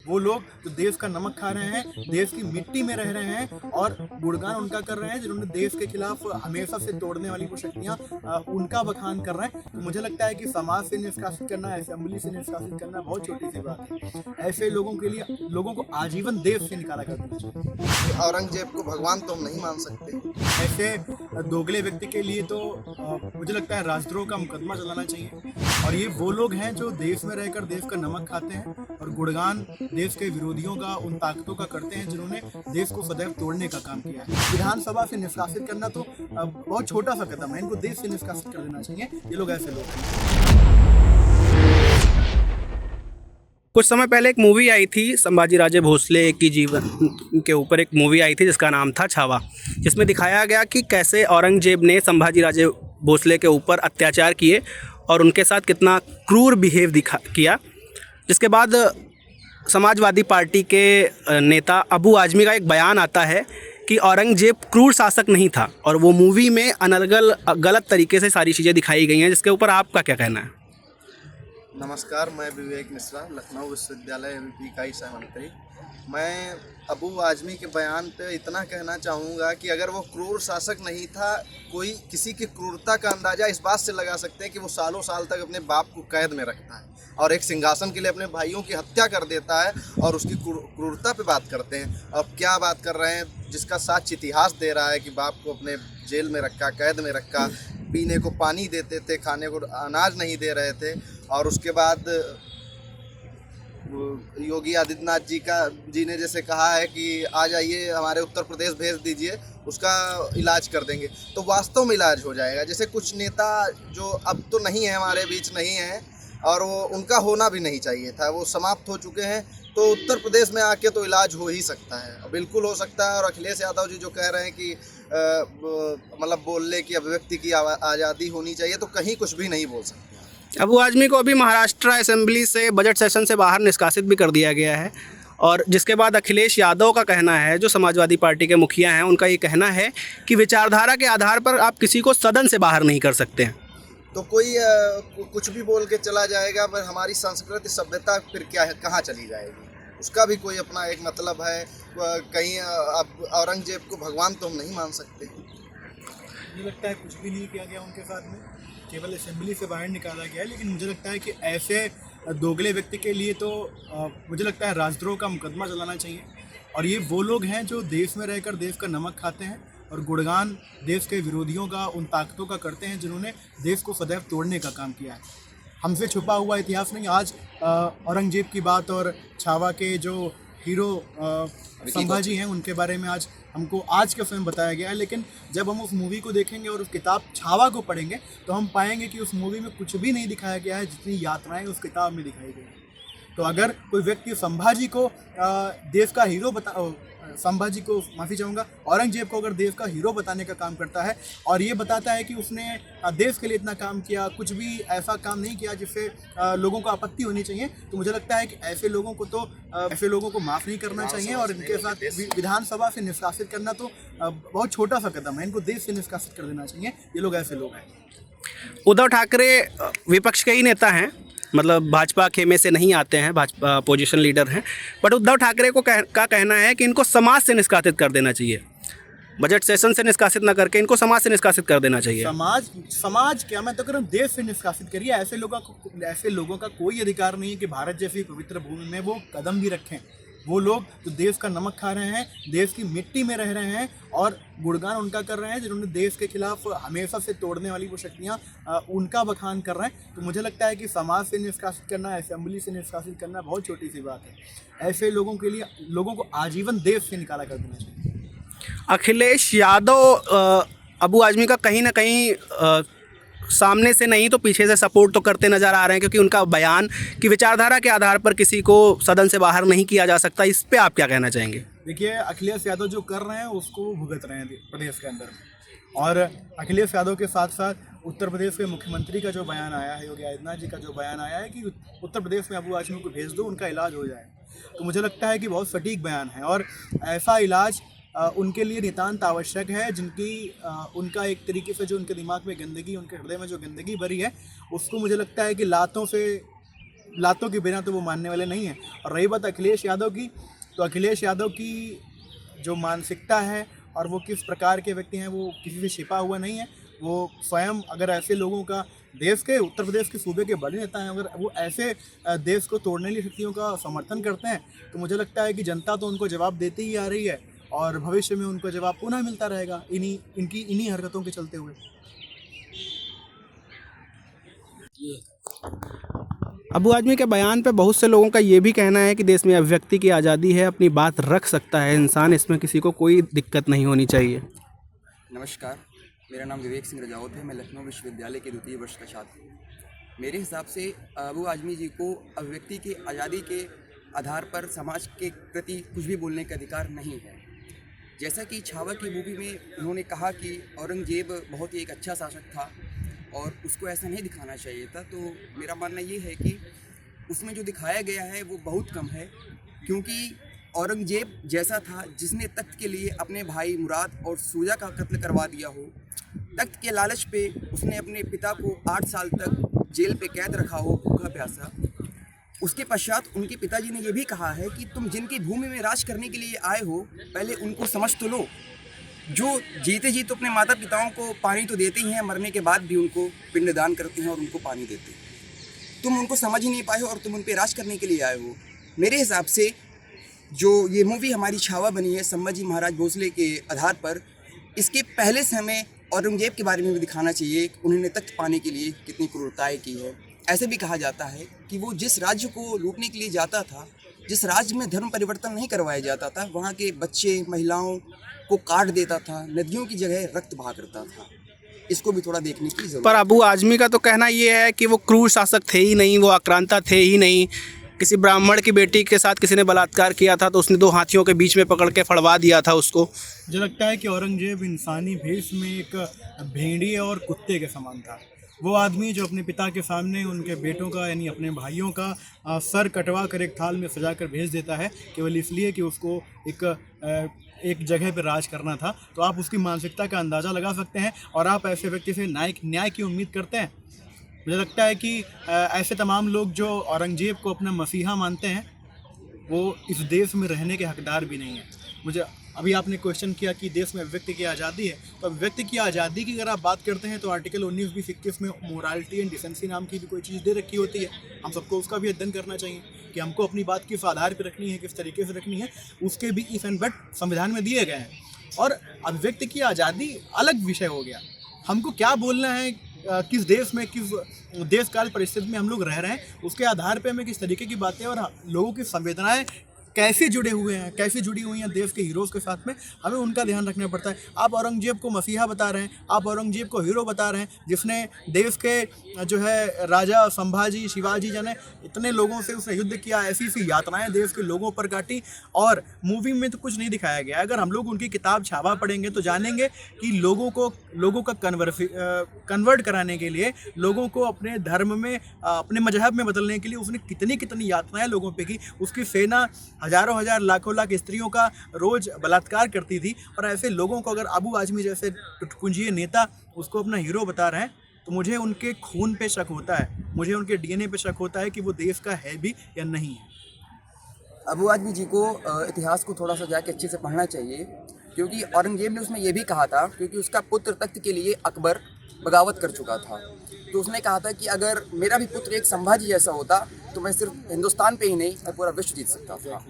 वो लोग जो देश का नमक खा रहे हैं, देश की मिट्टी में रह रहे हैं और गुणगान उनका कर रहे हैं जिन्होंने देश के खिलाफ हमेशा से तोड़ने वाली वो शक्तियाँ उनका बखान कर रहे हैं। तो मुझे लगता है कि समाज से निष्कासित करना, असेंबली से निष्कासित करना बहुत छोटी सी बात है। ऐसे लोगों के लिए लोगों को आजीवन देश से निकाला कर देना चाहिए। औरंगजेब को भगवान तो हम नहीं मान सकते। ऐसे दोगले व्यक्ति के लिए तो मुझे लगता है राजद्रोह का मुकदमा चलाना चाहिए। और ये वो लोग हैं जो देश में रहकर देश का नमक खाते हैं और गुणगान देश के विरोधियों का, उन ताकतों का करते हैं जिन्होंने देश को सदैव तोड़ने का काम किया है। विधानसभा से निष्कासित करना तो बहुत छोटा सा कदम है, इनको देश से निष्कासित कर देना चाहिए। ये लोग ऐसे लोग हैं। कुछ समय पहले एक मूवी आई थी, संभाजी राजे भोसले की जीवन के ऊपर एक मूवी आई थी जिसका नाम था छावा, जिसमें दिखाया गया कि कैसे औरंगजेब ने संभाजी राजे भोसले के ऊपर अत्याचार किए और उनके साथ कितना क्रूर बिहेव किया। जिसके बाद समाजवादी पार्टी के नेता अबू आजमी का एक बयान आता है कि औरंगजेब क्रूर शासक नहीं था, और वो मूवी में अनर्गल गलत तरीके से सारी चीज़ें दिखाई गई हैं, जिसके ऊपर आपका क्या कहना है? नमस्कार, मैं विवेक मिश्रा, लखनऊ विश्वविद्यालय एमपी इकाई सहमंत्री। मैं अबू आजमी के बयान पे इतना कहना चाहूँगा कि अगर वो क्रूर शासक नहीं था, कोई किसी की क्रूरता का अंदाज़ा इस बात से लगा सकते हैं कि वो सालों साल तक अपने बाप को कैद में रखता है और एक सिंहासन के लिए अपने भाइयों की हत्या कर देता है और उसकी क्रूरता पे बात करते हैं। अब क्या बात कर रहे हैं, जिसका साक्ष्य इतिहास दे रहा है कि बाप को अपने जेल में रखा, कैद में रखा, पीने को पानी देते थे, खाने को अनाज नहीं दे रहे थे, और उसके बाद योगी आदित्यनाथ जी ने जैसे कहा है कि आ जाइए हमारे उत्तर प्रदेश भेज दीजिए, उसका इलाज कर देंगे। तो वास्तव में इलाज हो जाएगा। जैसे कुछ नेता जो अब तो नहीं है, हमारे बीच नहीं है, और वो उनका होना भी नहीं चाहिए था, वो समाप्त हो चुके हैं, तो उत्तर प्रदेश में आके तो इलाज हो ही सकता है, बिल्कुल हो सकता है। और अखिलेश यादव जी जो कह रहे हैं कि मतलब बोलने की, अभिव्यक्ति की आज़ादी होनी चाहिए, तो कहीं कुछ भी नहीं बोल सकते। अबू आजमी को अभी महाराष्ट्र असेंबली से बजट सेशन से बाहर निष्कासित भी कर दिया गया है, और जिसके बाद अखिलेश यादव का कहना है, जो समाजवादी पार्टी के मुखिया हैं, उनका ये कहना है कि विचारधारा के आधार पर आप किसी को सदन से बाहर नहीं कर सकते हैं। तो कोई कुछ भी बोल के चला जाएगा, पर हमारी संस्कृति सभ्यता फिर क्या है, कहाँ चली जाएगी? उसका भी कोई अपना एक मतलब है। कहीं अब औरंगजेब को भगवान तो हम नहीं मान सकते। मुझे लगता है कुछ भी नहीं किया गया उनके साथ में, केवल असेंबली से बाहर निकाला गया है। लेकिन मुझे लगता है कि ऐसे दोगले व्यक्ति के लिए तो मुझे लगता है राजद्रोह का मुकदमा चलाना चाहिए। और ये वो लोग हैं जो देश में रहकर देश का नमक खाते हैं और गुणगान देश के विरोधियों का, उन ताकतों का करते हैं जिन्होंने देश को सदैव तोड़ने का काम किया है। हमसे छुपा हुआ इतिहास नहीं। आज औरंगजेब की बात और छावा के जो हीरो संभाजी हैं उनके बारे में आज हमको आज के फिल्म बताया गया है। लेकिन जब हम उस मूवी को देखेंगे और उस किताब छावा को पढ़ेंगे तो हम पाएंगे कि उस मूवी में कुछ भी नहीं दिखाया गया है जितनी यात्राएं उस किताब में दिखाई गई। तो अगर कोई व्यक्ति संभाजी को देश का हीरो संभाजी को, माफ़ी चाहूँगा, औरंगजेब को अगर देश का हीरो बताने का काम करता है और ये बताता है कि उसने देश के लिए इतना काम किया, कुछ भी ऐसा काम नहीं किया जिससे लोगों को आपत्ति होनी चाहिए, तो मुझे लगता है कि ऐसे लोगों को माफ़ नहीं करना चाहिए और इनके साथ विधानसभा से निष्कासित करना तो बहुत छोटा सा कदम है, इनको देश से निष्कासित कर देना चाहिए। ये लोग ऐसे लोग हैं। उद्धव ठाकरे विपक्ष के ही नेता हैं, मतलब भाजपा खेमे से नहीं आते हैं, भाजपा अपोजिशन लीडर हैं, बट उद्धव ठाकरे को का कहना है कि इनको समाज से निष्कासित कर देना चाहिए। बजट सेशन से निष्कासित ना करके इनको समाज से निष्कासित कर देना चाहिए। समाज क्या, मैं तो कह रहा हूँ देश से निष्कासित करिए। ऐसे लोगों का कोई अधिकार नहीं है कि भारत जैसी पवित्र भूमि में वो कदम भी रखें। वो लोग जो देश का नमक खा रहे हैं, देश की मिट्टी में रह रहे हैं और गुणगान उनका कर रहे हैं जिन्होंने देश के खिलाफ हमेशा से तोड़ने वाली वो शक्तियाँ उनका बखान कर रहे हैं। तो मुझे लगता है कि समाज से निष्कासित करना, असेंबली से निष्कासित करना बहुत छोटी सी बात है। ऐसे लोगों के लिए लोगों को आजीवन देश से निकाला कर देना चाहिए। अखिलेश यादव अबू आजमी का कहीं ना कहीं सामने से नहीं तो पीछे से सपोर्ट तो करते नज़र आ रहे हैं, क्योंकि उनका बयान कि विचारधारा के आधार पर किसी को सदन से बाहर नहीं किया जा सकता, इस पे आप क्या कहना चाहेंगे? देखिए, अखिलेश यादव जो कर रहे हैं उसको भुगत रहे हैं प्रदेश के अंदर में। और अखिलेश यादव के साथ साथ उत्तर प्रदेश के मुख्यमंत्री का जो बयान आया है, योगी आदित्यनाथ जी का जो बयान आया है कि उत्तर प्रदेश में अबू आजमी को भेज दो, उनका इलाज हो जाए, तो मुझे लगता है कि बहुत सटीक बयान है। और ऐसा इलाज उनके लिए नितांत आवश्यक है जिनकी उनका एक तरीके से जो उनके दिमाग में गंदगी, उनके हृदय में जो गंदगी भरी है, उसको मुझे लगता है कि लातों से लातों के बिना तो वो मानने वाले नहीं हैं। और रही बात अखिलेश यादव की, तो अखिलेश यादव की जो मानसिकता है और वो किस प्रकार के व्यक्ति हैं, वो किसी से छिपा हुआ नहीं है। वो स्वयं अगर ऐसे लोगों का, देश के, उत्तर प्रदेश के सूबे के बड़े नेता हैं, अगर वो ऐसे देश को तोड़ने वाली शक्तियों का समर्थन करते हैं, तो मुझे लगता है कि जनता तो उनको जवाब देती ही आ रही है और भविष्य में उनको जवाब पुनः मिलता रहेगा इन्हीं हरकतों के चलते हुए। अबू आजमी के बयान पे बहुत से लोगों का ये भी कहना है कि देश में अभिव्यक्ति की आज़ादी है, अपनी बात रख सकता है इंसान, इसमें किसी को कोई दिक्कत नहीं होनी चाहिए। नमस्कार, मेरा नाम विवेक सिंह रजावत है। मैं लखनऊ विश्वविद्यालय के द्वितीय वर्ष का छात्र हूँ। मेरे हिसाब से अबू आजमी जी को अभिव्यक्ति की आज़ादी के आधार पर समाज के प्रति कुछ भी बोलने का अधिकार नहीं है। जैसा कि छावा की मूवी में उन्होंने कहा कि औरंगजेब बहुत ही एक अच्छा शासक था और उसको ऐसा नहीं दिखाना चाहिए था, तो मेरा मानना ये है कि उसमें जो दिखाया गया है वो बहुत कम है, क्योंकि औरंगजेब जैसा था जिसने तख्त के लिए अपने भाई मुराद और सूजा का कत्ल करवा दिया हो, तख्त के लालच पे उसने अपने पिता को 8 साल तक जेल पे कैद रखा हो भूखा प्यासा। उसके पश्चात उनके पिताजी ने यह भी कहा है कि तुम जिनकी भूमि में राज करने के लिए आए हो पहले उनको समझ तो लो। जो जीते जी तो अपने माता पिताओं को पानी तो देते ही हैं, मरने के बाद भी उनको पिंडदान करते हैं और उनको पानी देते हैं। तुम उनको समझ ही नहीं पाए हो और तुम उन पर राज करने के लिए आए हो। मेरे हिसाब से जो ये मूवी हमारी छावा बनी है संभाजी महाराज भोसले के आधार पर, इसके पहले से हमें औरंगजेब के बारे में भी दिखाना चाहिए, उन्होंने तख्त पाने के लिए कितनी क्रूरताएँ की है। ऐसे भी कहा जाता है कि वो जिस राज्य को लूटने के लिए जाता था, जिस राज्य में धर्म परिवर्तन नहीं करवाया जाता था, वहाँ के बच्चे महिलाओं को काट देता था, नदियों की जगह रक्त बहा करता था। इसको भी थोड़ा देखने की जरूरत। पर अबू आजमी का तो कहना ये है कि वो क्रूर शासक थे ही नहीं, वो आक्रांता थे ही नहीं। किसी ब्राह्मण की बेटी के साथ किसी ने बलात्कार किया था तो उसने 2 हाथियों के बीच में पकड़ के फड़वा दिया था उसको। मुझे लगता है कि औरंगजेब इंसानी भेष में एक भेड़िए और कुत्ते के समान था। वो आदमी जो अपने पिता के सामने उनके बेटों का, यानी अपने भाइयों का सर कटवा कर एक थाल में सजा कर भेज देता है, केवल इसलिए कि उसको एक जगह पर राज करना था। तो आप उसकी मानसिकता का अंदाज़ा लगा सकते हैं और आप ऐसे व्यक्ति से न्याय की उम्मीद करते हैं। मुझे लगता है कि ऐसे तमाम लोग जो औरंगजेब को अपना मसीहा मानते हैं, वो इस देश में रहने के हकदार भी नहीं हैं। मुझे अभी आपने क्वेश्चन किया कि देश में अभिव्यक्ति की आज़ादी है, तो अभिव्यक्ति की आज़ादी की अगर आप बात करते हैं तो आर्टिकल 19, 20, 21 में मोरालिटी एंड डिसेंसी नाम की भी कोई चीज़ दे रखी होती है। हम सबको उसका भी अध्ययन करना चाहिए कि हमको अपनी बात किस आधार पर रखनी है, किस तरीके से रखनी है, उसके भी इफ एंड बट संविधान में दिए गए हैं। और अभिव्यक्ति की आज़ादी अलग विषय हो गया। हमको क्या बोलना है, किस देश में, किस देश काल परिस्थिति में हम लोग रह रहे हैं, उसके आधार पे हमें किस तरीके की बातें और लोगों की संवेदनाएं कैसे जुड़े हुए हैं, कैसे जुड़ी हुई हैं देश के हीरोज़ के साथ में, हमें उनका ध्यान रखना पड़ता है। आप औरंगजेब को मसीहा बता रहे हैं, आप औरंगजेब को हीरो बता रहे हैं, जिसने देश के जो है राजा संभाजी, शिवाजी जाने इतने लोगों से उसने युद्ध किया, ऐसी ऐसी यातनाएं देश के लोगों पर काटी, और मूवी में तो कुछ नहीं दिखाया गया। अगर हम लोग उनकी किताब छावा पढ़ेंगे तो जानेंगे कि लोगों का कन्वर्ट कराने के लिए, लोगों को अपने धर्म में, अपने मजहब में बदलने के लिए उसने कितनी यातनाएं लोगों पे की। उसकी सेना हजारों हजार लाखों लाख स्त्रियों का रोज बलात्कार करती थी, और ऐसे लोगों को अगर अबू आजमी जैसे टुटपुंजिए नेता उसको अपना हीरो बता रहे हैं, तो मुझे उनके खून पे शक होता है, मुझे उनके डीएनए पे शक होता है कि वो देश का है भी या नहीं है। अबू आजमी जी को इतिहास को थोड़ा सा जाके अच्छे से पढ़ना चाहिए, क्योंकि औरंगजेब ने उसमें यह भी कहा था, क्योंकि उसका पुत्र तख्त के लिए अकबर बगावत कर चुका था, तो उसने कहा था कि अगर मेरा भी पुत्र एक संभाजी जैसा होता तो मैं सिर्फ हिंदुस्तान पे ही नहीं, मैं पूरा विश्व जीत सकता था।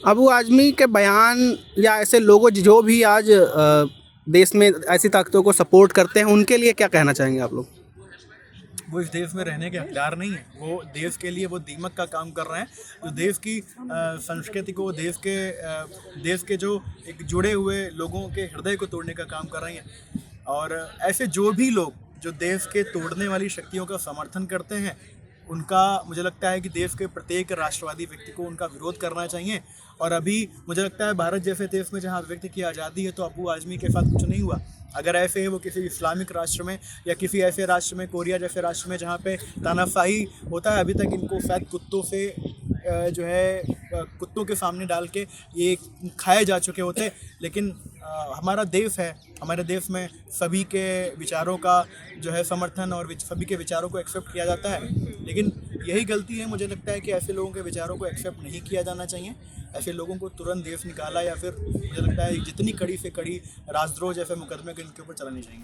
अबू आजमी के बयान या ऐसे लोगों जो भी आज देश में ऐसी ताकतों को सपोर्ट करते हैं, उनके लिए क्या कहना चाहेंगे आप लोग? वो इस देश में रहने के हकदार नहीं है। वो देश के लिए वो दीमक का काम कर रहे हैं, जो देश की संस्कृति को, देश के जो एक जुड़े हुए लोगों के हृदय को तोड़ने का काम कर रहे हैं। और ऐसे जो भी लोग जो देश के तोड़ने वाली शक्तियों का समर्थन करते हैं, उनका मुझे लगता है कि देश के प्रत्येक राष्ट्रवादी व्यक्ति को उनका विरोध करना चाहिए। और अभी मुझे लगता है भारत जैसे देश में जहाँ व्यक्ति की आज़ादी है, तो अबू आजमी के साथ कुछ नहीं हुआ। अगर ऐसे है वो किसी इस्लामिक राष्ट्र में या किसी ऐसे राष्ट्र में, कोरिया जैसे राष्ट्र में जहाँ पे तानाशाही होता है, अभी तक इनको शायद कुत्तों से जो है कुत्तों के सामने डाल के ये खाए जा चुके होते। लेकिन हमारा देश है, हमारे देश में सभी के विचारों का जो है समर्थन और सभी के विचारों को एक्सेप्ट किया जाता है। लेकिन यही गलती है। मुझे लगता है कि ऐसे लोगों के विचारों को एक्सेप्ट नहीं किया जाना चाहिए। ऐसे लोगों को तुरंत देश निकाला, या फिर मुझे लगता है जितनी कड़ी से कड़ी राजद्रोह जैसे मुकदमे के इनके ऊपर चलाने चाहिए।